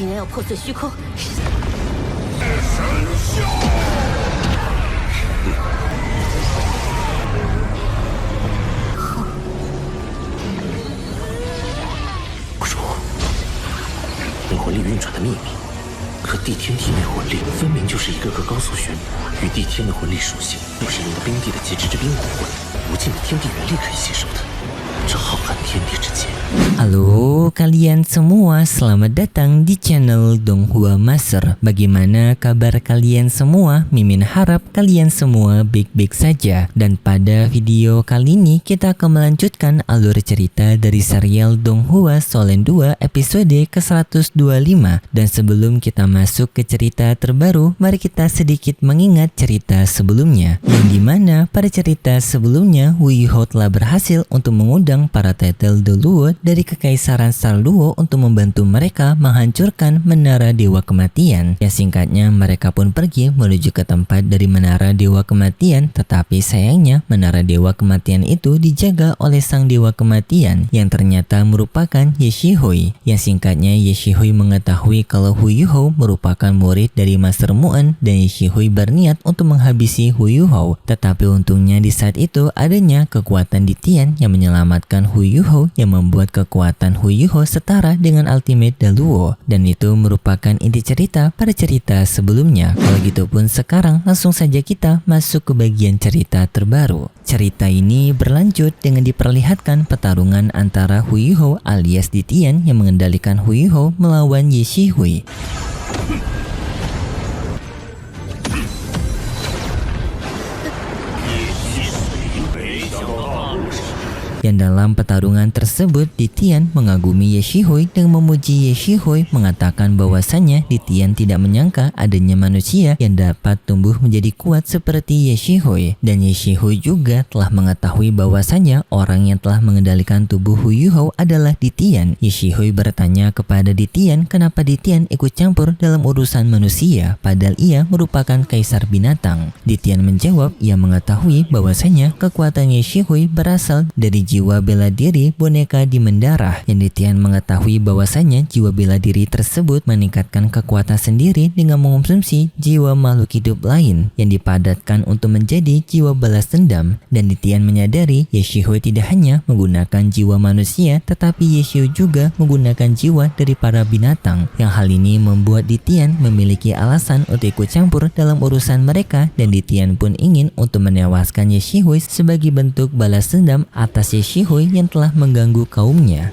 竟然要破碎虚空，不是我，灵魂力运转的秘密。可地天体内魂力分明就是一个个高速旋与地天的魂力属性，又是灵冰地的极致之冰武魂，无尽的天地元力可以吸收的。这浩瀚天地之间。Halo kalian semua, selamat datang di channel Donghua Master. Bagaimana kabar kalian semua? Mimin harap kalian semua baik-baik saja. Dan pada video kali ini kita akan melanjutkan alur cerita dari serial Donghua Solen 2 episode ke-125. Dan sebelum kita masuk ke cerita terbaru, mari kita sedikit mengingat cerita sebelumnya, yang dimana pada cerita sebelumnya Wu Yuho telah berhasil untuk mengundang para title The Luo dari Kekaisaran Star Luo untuk membantu mereka menghancurkan Menara Dewa Kematian. Ya singkatnya mereka pun pergi menuju ke tempat dari Menara Dewa Kematian, tetapi sayangnya Menara Dewa Kematian itu dijaga oleh Sang Dewa Kematian yang ternyata merupakan Ye Shihui. Yang singkatnya Ye Shihui mengetahui kalau Hu Yuho merupakan murid dari Master Mu'en dan Ye Shihui berniat untuk menghabisi Hu Yuho. Tetapi untungnya di saat itu adanya kekuatan di Tian yang menyelamatkan Hu Yuho, yang membuat kekuatan Hu Yuho setara dengan Ultimate Daluo, dan itu merupakan inti cerita pada cerita sebelumnya. Kalau gitu pun sekarang langsung saja kita masuk ke bagian cerita terbaru. Cerita ini berlanjut dengan diperlihatkan pertarungan antara Hu Yuho alias Ditian yang mengendalikan Hu Yuho melawan Ye Shihui. Yang dalam pertarungan tersebut Ditian mengagumi Ye Shihui dengan memuji Ye Shihui, mengatakan bahwasannya Ditian tidak menyangka adanya manusia yang dapat tumbuh menjadi kuat seperti Ye Shihui. Dan Ye Shihui juga telah mengetahui bahwasannya orang yang telah mengendalikan tubuh Hu Yuho adalah Ditian. Ye Shihui bertanya kepada Ditian kenapa Ditian ikut campur dalam urusan manusia padahal ia merupakan kaisar binatang. Ditian menjawab ia mengetahui bahwasannya kekuatan Ye Shihui berasal dari jiwa bela diri boneka di mendarah. Yang Ditian mengetahui bahwasannya jiwa bela diri tersebut meningkatkan kekuatan sendiri dengan mengonsumsi jiwa makhluk hidup lain yang dipadatkan untuk menjadi jiwa balas dendam. Dan Ditian menyadari Ye Shihui tidak hanya menggunakan jiwa manusia, tetapi Ye Shihui juga menggunakan jiwa dari para binatang. Yang hal ini membuat Ditian memiliki alasan untuk ikut campur dalam urusan mereka, dan Ditian pun ingin untuk menewaskan Ye Shihui sebagai bentuk balas dendam atas Ye Shihui yang telah mengganggu kaumnya.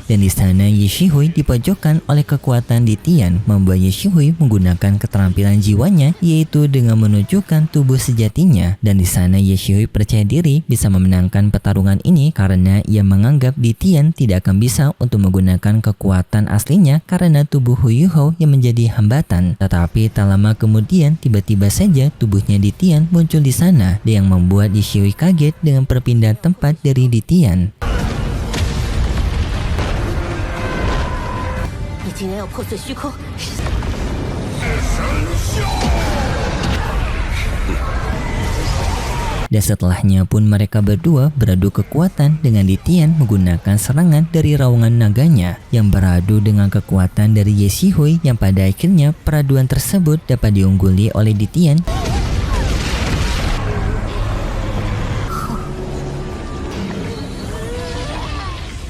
Dan di sana Ye Shihui dipojokkan oleh kekuatan Ditian, membuat Ye Shihui menggunakan keterampilan jiwanya, yaitu dengan menunjukkan tubuh sejatinya. Dan di sana Ye Shihui percaya diri bisa memenangkan pertarungan ini karena ia menganggap Ditian tidak akan bisa untuk menggunakan kekuatan aslinya karena tubuh Hu Yuho yang menjadi hambatan. Tetapi tak lama kemudian tiba-tiba saja tubuhnya Ditian muncul di sana, yang membuat Ye Shihui kaget dengan perpindahan tempat dari Ditian. 竟然要破碎虚空， Dan setelahnya pun mereka berdua beradu kekuatan dengan Ditian menggunakan serangan dari raungan naganya yang beradu dengan kekuatan dari Ye Shihui, yang pada akhirnya peraduan tersebut dapat diungguli oleh Ditian.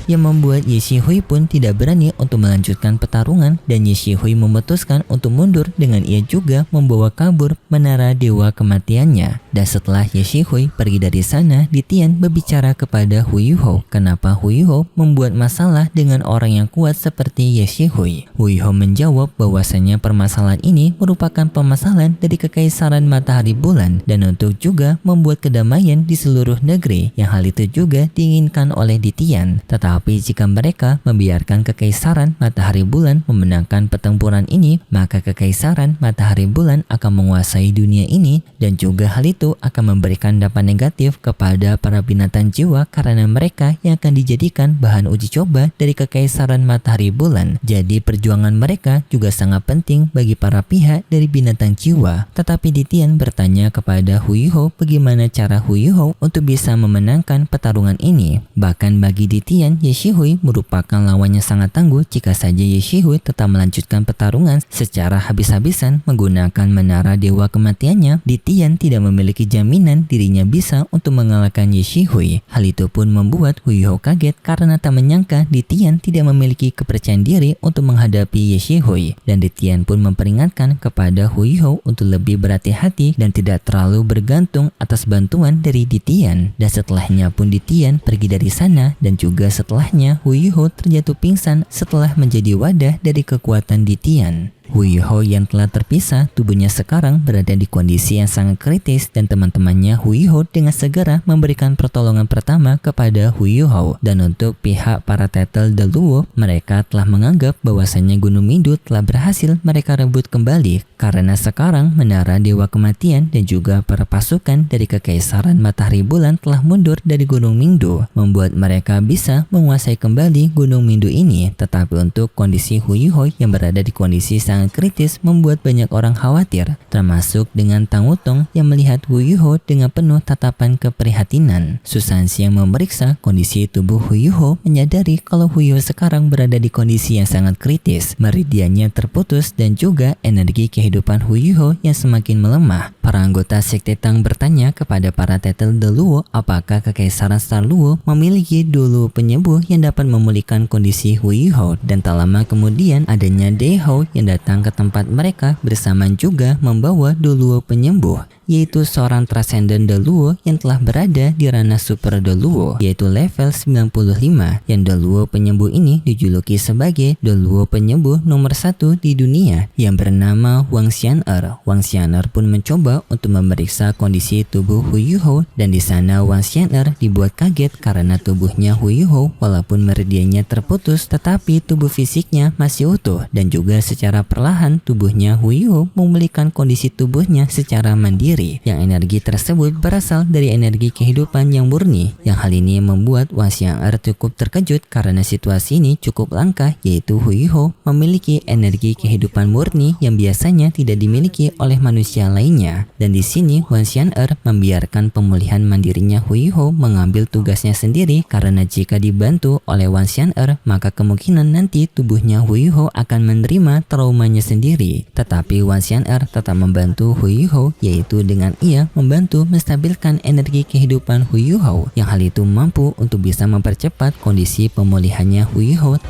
Yang membuat Ye Shihui pun tidak berani untuk melanjutkan pertarungan, dan Ye Shihui memutuskan untuk mundur dengan ia juga membawa kabur Menara Dewa Kematiannya. Dan setelah Ye Shihui pergi dari sana, Ditian berbicara kepada Hu Yuho kenapa Hu Yuho membuat masalah dengan orang yang kuat seperti Ye Shihui. Hu Yuho menjawab bahwasanya permasalahan ini merupakan permasalahan dari Kekaisaran Matahari Bulan, dan untuk juga membuat kedamaian di seluruh negeri, yang hal itu juga diinginkan oleh Ditian. Tetapi Tetapi jika mereka membiarkan kekaisaran matahari bulan memenangkan pertempuran ini, maka kekaisaran matahari bulan akan menguasai dunia ini, dan juga hal itu akan memberikan dampak negatif kepada para binatang jiwa karena mereka yang akan dijadikan bahan uji coba dari kekaisaran matahari bulan. Jadi perjuangan mereka juga sangat penting bagi para pihak dari binatang jiwa. Tetapi Ditian bertanya kepada Hu Yuhou bagaimana cara Hu Yuhou untuk bisa memenangkan pertarungan ini. Bahkan bagi Ditian, Ye Shihui merupakan lawannya sangat tangguh jika saja Ye Shihui tetap melanjutkan pertarungan secara habis-habisan menggunakan menara dewa kematiannya. Ditian tidak memiliki jaminan dirinya bisa untuk mengalahkan Ye Shihui. Hal itu pun membuat Hu Yuhou kaget karena tak menyangka Ditian tidak memiliki kepercayaan diri untuk menghadapi Ye Shihui, dan Ditian pun memperingatkan kepada Hu Yuhou untuk lebih berhati-hati dan tidak terlalu bergantung atas bantuan dari Ditian. Dan setelahnya pun Ditian pergi dari sana, dan juga setelahnya Hu Yuhou terjatuh pingsan setelah menjadi wadah dari kekuatan Ditian. Hu Yuhou yang telah terpisah, tubuhnya sekarang berada di kondisi yang sangat kritis, dan teman-temannya Hu Yuhou dengan segera memberikan pertolongan pertama kepada Hu Yuhou. Dan untuk pihak para Tetel De Luo, mereka telah menganggap bahwasannya Gunung Mingdu telah berhasil mereka rebut kembali, karena sekarang menara Dewa Kematian dan juga para pasukan dari Kekaisaran Matahari Bulan telah mundur dari Gunung Mingdu, membuat mereka bisa menguasai kembali Gunung Mingdu ini. Tetapi untuk kondisi Hu Yuhou yang berada di kondisi sangat kritis membuat banyak orang khawatir, termasuk dengan Tang Wutong yang melihat Hu Yuhou dengan penuh tatapan keprihatinan. Susansi yang memeriksa kondisi tubuh Hu Yuhou menyadari kalau Hu Yuhou sekarang berada di kondisi yang sangat kritis. Meridiannya terputus dan juga energi kehidupan Hu Yuhou yang semakin melemah. Para anggota Sekte Tang bertanya kepada para Tetel De Luo apakah Kekaisaran Star Luo memiliki dulu penyembuh yang dapat memulihkan kondisi Hu Yuhou, dan tak lama kemudian adanya De Hou yang datang ke tempat mereka bersamaan juga membawa De Luo penyembuh, yaitu seorang Transcendent De Luo yang telah berada di ranah Super De Luo, yaitu level 95, yang De Luo penyembuh ini dijuluki sebagai De Luo penyembuh nomor 1 di dunia yang bernama Wang Xian'er. Wang Xian'er pun mencoba untuk memeriksa kondisi tubuh Hu Yuhou, dan di sana Wang Xian'er dibuat kaget karena tubuhnya Hu Yuhou walaupun meridiannya terputus tetapi tubuh fisiknya masih utuh, dan juga secara perlahan tubuhnya Hu Yuhou memulihkan kondisi tubuhnya secara mandiri, yang energi tersebut berasal dari energi kehidupan yang murni. Yang hal ini membuat Wang Xian'er cukup terkejut karena situasi ini cukup langka, yaitu Hu Yuhou memiliki energi kehidupan murni yang biasanya tidak dimiliki oleh manusia lainnya. Dan di sini Wang Xian'er membiarkan pemulihan mandirinya Hu Yuhou mengambil tugasnya sendiri, karena jika dibantu oleh Wang Xian'er maka kemungkinan nanti tubuhnya Hu Yuhou akan menerima traumanya sendiri. Tetapi Wang Xian'er tetap membantu Hu Yuhou, yaitu dengan ia membantu menstabilkan energi kehidupan Hu Yuhou, yang hal itu mampu untuk bisa mempercepat kondisi pemulihannya Hu Yuhou.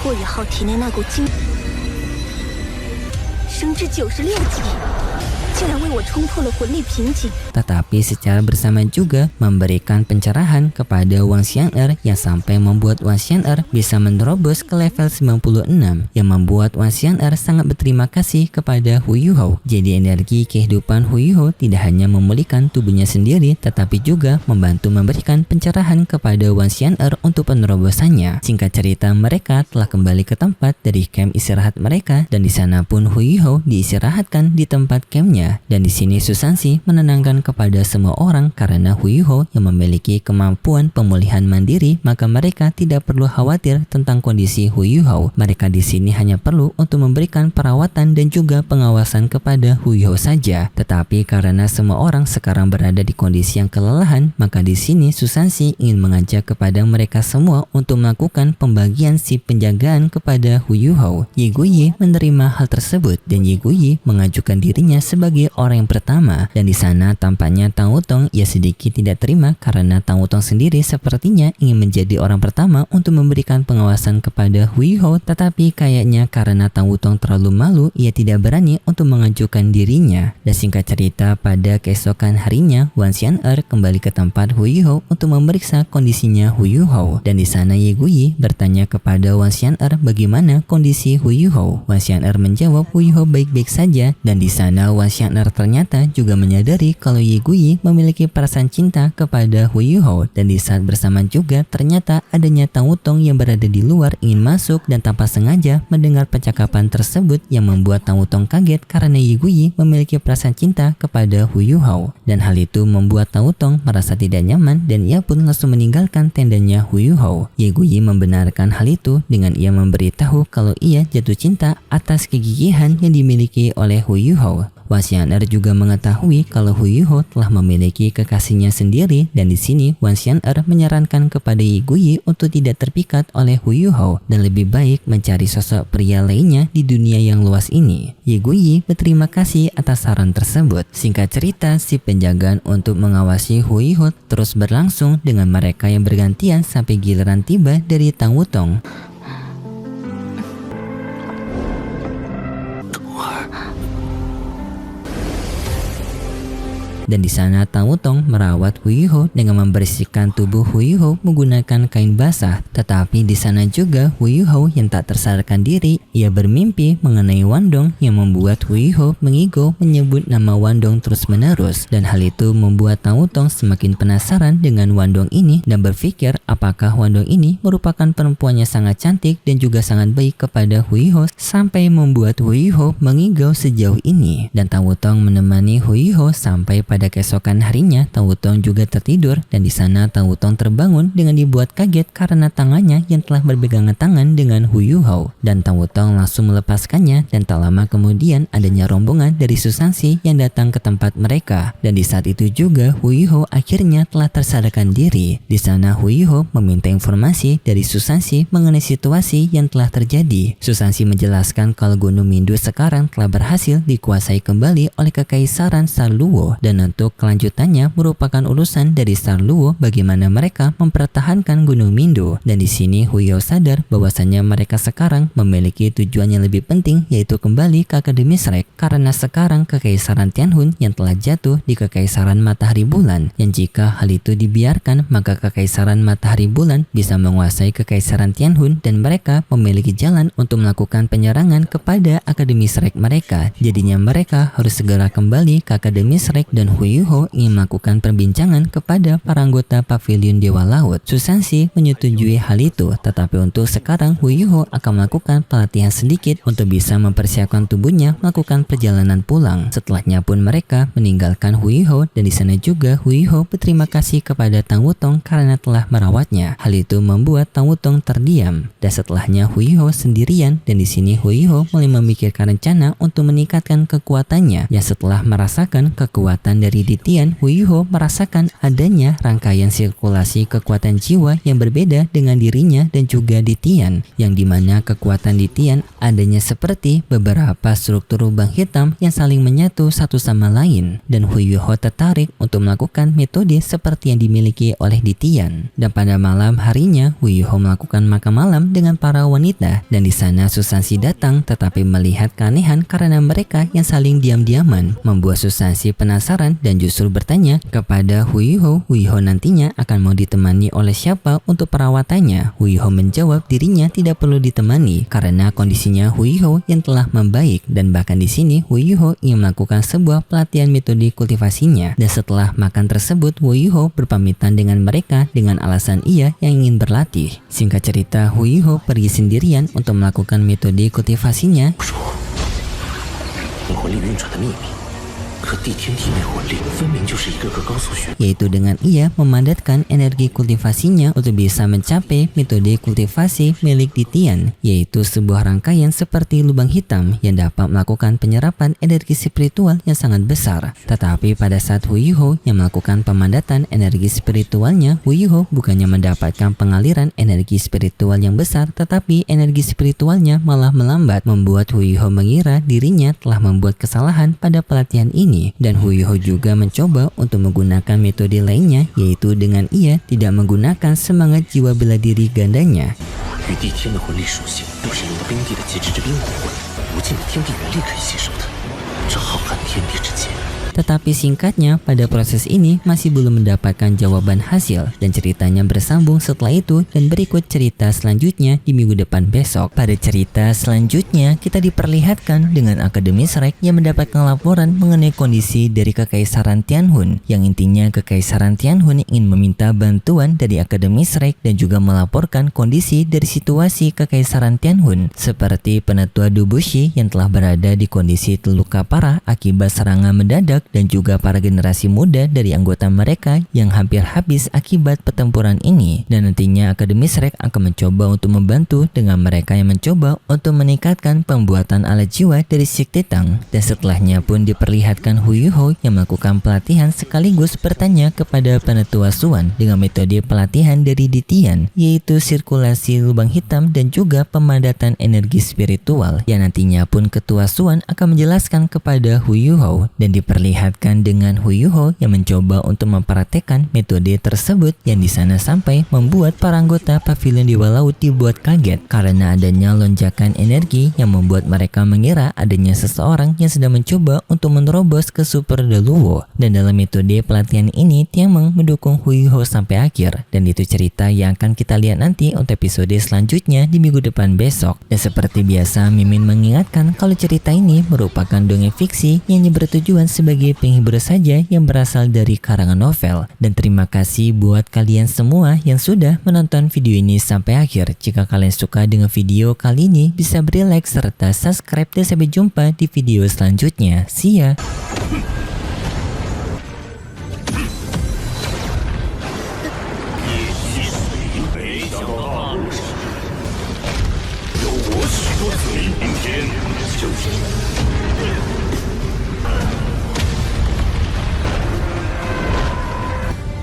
霍雨浩体内那股精升至96级，竟然为我冲破了魂力瓶颈。 Tetapi secara bersamaan juga memberikan pencerahan kepada Wang Xian'er yang sampai membuat Wang Xian'er bisa menerobos ke level 96, yang membuat Wang Xian'er sangat berterima kasih kepada Hu Yuhou. Jadi energi kehidupan Hu Yuhou tidak hanya memulihkan tubuhnya sendiri tetapi juga membantu memberikan pencerahan kepada Wang Xian'er untuk penerobosannya. Singkat cerita, mereka telah kembali ke tempat dari camp istirahat mereka, dan di sana pun Hu Yuhou diistirahatkan di tempat campnya. Dan di sini Susansi menenangkan kepada semua orang karena Hu Yuhou yang memiliki kemampuan pemulihan mandiri, maka mereka tidak perlu khawatir tentang kondisi Hu Yuhou. Mereka di sini hanya perlu untuk memberikan perawatan dan juga pengawasan kepada Hu Yuhou saja. Tetapi karena semua orang sekarang berada di kondisi yang kelelahan, maka di sini Susansi ingin mengajak kepada mereka semua untuk melakukan pembagian si penjagaan kepada Hu Yuhou. Ye Guyi menerima hal tersebut, dan Ye Guyi mengajukan dirinya sebagai orang yang pertama, dan di sana tampaknya Tang Wutong ia sedikit tidak terima karena Tang Wutong sendiri sepertinya ingin menjadi orang pertama untuk memberikan pengawasan kepada Hu Yuhou, tetapi kayaknya karena Tang Wutong terlalu malu ia tidak berani untuk mengajukan dirinya. Dan singkat cerita, pada keesokan harinya Wang Xian'er kembali ke tempat Hu Yuhou untuk memeriksa kondisinya Hu Yuhou, dan di sana Ye Guyi bertanya kepada Wang Xian'er bagaimana kondisi Hu Yuhou. Wang Xian'er menjawab Hu Yuhou baik-baik saja, dan di sana Wang Xian'er Xian'er ternyata juga menyadari kalau Ye Guyi memiliki perasaan cinta kepada Hu Yuhou, dan di saat bersamaan juga ternyata adanya Tang Wutong yang berada di luar ingin masuk dan tanpa sengaja mendengar percakapan tersebut yang membuat Tang Wutong kaget karena Ye Guyi memiliki perasaan cinta kepada Hu Yuhou, dan hal itu membuat Tang Wutong merasa tidak nyaman dan ia pun langsung meninggalkan tendanya Hu Yuhou. Ye Guyi membenarkan hal itu dengan ia memberitahu kalau ia jatuh cinta atas kegigihan yang dimiliki oleh Hu Yuhou. Wan Xian'er juga mengetahui kalau Hu Yuhou telah memiliki kekasihnya sendiri, dan di sini Wan Xian'er menyarankan kepada Ye Guyi untuk tidak terpikat oleh Hu Yuhou dan lebih baik mencari sosok pria lainnya di dunia yang luas ini. Ye Guyi berterima kasih atas saran tersebut. Singkat cerita, si penjagaan untuk mengawasi Hu Yuhou terus berlangsung dengan mereka yang bergantian sampai giliran tiba dari Tang Wutong. Dan di sana Tang Wutong merawat Hu Yuhou dengan membersihkan tubuh Hu Yuhou menggunakan kain basah. Tetapi di sana juga Hu Yuhou yang tak tersadarkan diri, ia bermimpi mengenai Wandong yang membuat Hu Yuhou mengigo menyebut nama Wandong terus-menerus, dan hal itu membuat Tang Wutong semakin penasaran dengan Wandong ini dan berpikir apakah Wandong ini merupakan perempuan yang sangat cantik dan juga sangat baik kepada Hu Yuhou sampai membuat Hu Yuhou mengigau sejauh ini. Dan Tang Wutong menemani Hu Yuhou sampai pada keesokan harinya. Tang Wutong juga tertidur, dan di sana Tang Wutong terbangun dengan dibuat kaget karena tangannya yang telah berpegangan tangan dengan Hu Yuhou, dan Tang Wutong langsung melepaskannya, dan tak lama kemudian adanya rombongan dari Susansi yang datang ke tempat mereka, dan di saat itu juga Hu Yuhou akhirnya telah tersadarkan diri. Di sana Hu Yuhou meminta informasi dari Susansi mengenai situasi yang telah terjadi. Susansi menjelaskan kalau Gunung Mindu sekarang telah berhasil dikuasai kembali oleh Kekaisaran Star Luo, dan untuk kelanjutannya merupakan urusan dari Star Luo bagaimana mereka mempertahankan Gunung Mindu. Dan di sini Hu Yuhou sadar bahwasanya mereka sekarang memiliki tujuan yang lebih penting, yaitu kembali ke Akademi Shrek, karena sekarang Kekaisaran Tianhun yang telah jatuh di Kekaisaran Matahari Bulan, yang jika hal itu dibiarkan maka Kekaisaran Matahari Bulan bisa menguasai Kekaisaran Tianhun, dan mereka memiliki jalan untuk melakukan penyerangan kepada Akademi Shrek mereka. Jadinya mereka harus segera kembali ke Akademi Shrek, dan Hu Yuhou ingin melakukan perbincangan kepada para anggota Pavilion Dewa Laut. Susansi menyetujui hal itu, tetapi untuk sekarang Hu Yuhou akan melakukan pelatihan sedikit untuk bisa mempersiapkan tubuhnya melakukan perjalanan pulang. Setelahnya pun mereka meninggalkan Hu Yuhou, dan di sana juga Hu Yuhou berterima kasih kepada Tang Wutong karena telah merawatnya. Hal itu membuat Tang Wutong terdiam, dan setelahnya Hu Yuhou sendirian, dan di sini Hu Yuhou mulai memikirkan rencana untuk meningkatkan kekuatannya. Ya, setelah merasakan kekuatan dari Ditian, Hu Yuhou merasakan adanya rangkaian sirkulasi kekuatan jiwa yang berbeda dengan dirinya dan juga Ditian, yang dimana kekuatan Ditian adanya seperti beberapa struktur lubang hitam yang saling menyatu satu sama lain, dan Hu Yuhou tertarik untuk melakukan metode seperti yang dimiliki oleh Ditian. Dan pada malam harinya Hu Yuhou melakukan makan malam dengan para wanita, dan di sana Susansi datang, tetapi melihat keanehan karena mereka yang saling diam-diaman membuat Susansi penasaran dan justru bertanya kepada Hu Yuhou nantinya akan mau ditemani oleh siapa untuk perawatannya. Hu Yuhou menjawab dirinya tidak perlu ditemani karena kondisinya Hu Yuhou yang telah membaik, dan bahkan di sini Hu Yuhou ingin melakukan sebuah pelatihan metode kultivasinya. Dan setelah makan tersebut Hu Yuhou berpamitan dengan mereka dengan alasan ia yang ingin berlatih. Singkat cerita, Hu Yuhou pergi sendirian untuk melakukan metode kultivasinya. 魂力运转的秘密 和地天体内魂力分明就是一个个高速旋律， yaitu dengan ia memadatkan energi kultivasinya untuk bisa mencapai metode kultivasi milik Ditian, yaitu sebuah rangkaian seperti lubang hitam yang dapat melakukan penyerapan energi spiritual yang sangat besar. Tetapi pada saat Hu Yuhou yang melakukan pemadatan energi spiritualnya, Hu Yuhou bukannya mendapatkan pengaliran energi spiritual yang besar, tetapi energi spiritualnya malah melambat, membuat Hu Yuhou mengira dirinya telah membuat kesalahan pada pelatihan ini. Dan Hu Yuhou juga mencoba untuk menggunakan metode lainnya, yaitu dengan ia tidak menggunakan semangat jiwa bela diri gandanya. 与地天的魂力属性都是由冰地的极致之冰火魂无尽的天地元力可以吸收的。这浩瀚天地之间， Tetapi singkatnya, pada proses ini masih belum mendapatkan jawaban hasil dan ceritanya bersambung setelah itu dan berikut cerita selanjutnya di minggu depan besok. Pada cerita selanjutnya, kita diperlihatkan dengan Akademi Shrek yang mendapatkan laporan mengenai kondisi dari Kekaisaran Tianhun, yang intinya Kekaisaran Tianhun ingin meminta bantuan dari Akademi Shrek dan juga melaporkan kondisi dari situasi Kekaisaran Tianhun, seperti Penatua Dubushi yang telah berada di kondisi terluka parah akibat serangan mendadak dan juga para generasi muda dari anggota mereka yang hampir habis akibat pertempuran ini. Dan nantinya Akademi Shrek akan mencoba untuk membantu dengan mereka yang mencoba untuk meningkatkan pembuatan alat jiwa dari Shikti Tang. Dan setelahnya pun diperlihatkan Hu Yuho yang melakukan pelatihan sekaligus bertanya kepada Penatua Suan dengan metode pelatihan dari Ditian, yaitu sirkulasi lubang hitam dan juga pemadatan energi spiritual, yang nantinya pun Ketua Suan akan menjelaskan kepada Hu Yuho dan diperlihatkan dengan Hu Yuho yang mencoba untuk mempraktekkan metode tersebut, yang di sana sampai membuat para anggota pavilion Dewa Laut dibuat kaget karena adanya lonjakan energi yang membuat mereka mengira adanya seseorang yang sedang mencoba untuk menerobos ke Super Deluwo. Dan dalam metode pelatihan ini Tiameng mendukung Hu Yuho sampai akhir, dan itu cerita yang akan kita lihat nanti untuk episode selanjutnya di minggu depan besok. Dan seperti biasa, Mimin mengingatkan kalau cerita ini merupakan dongeng fiksi yang hanya bertujuan sebagai penghibur saja yang berasal dari karangan novel. Dan terima kasih buat kalian semua yang sudah menonton video ini sampai akhir. Jika kalian suka dengan video kali ini, bisa beri like serta subscribe, dan sampai jumpa di video selanjutnya. See ya!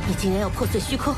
你竟然要破碎虚空！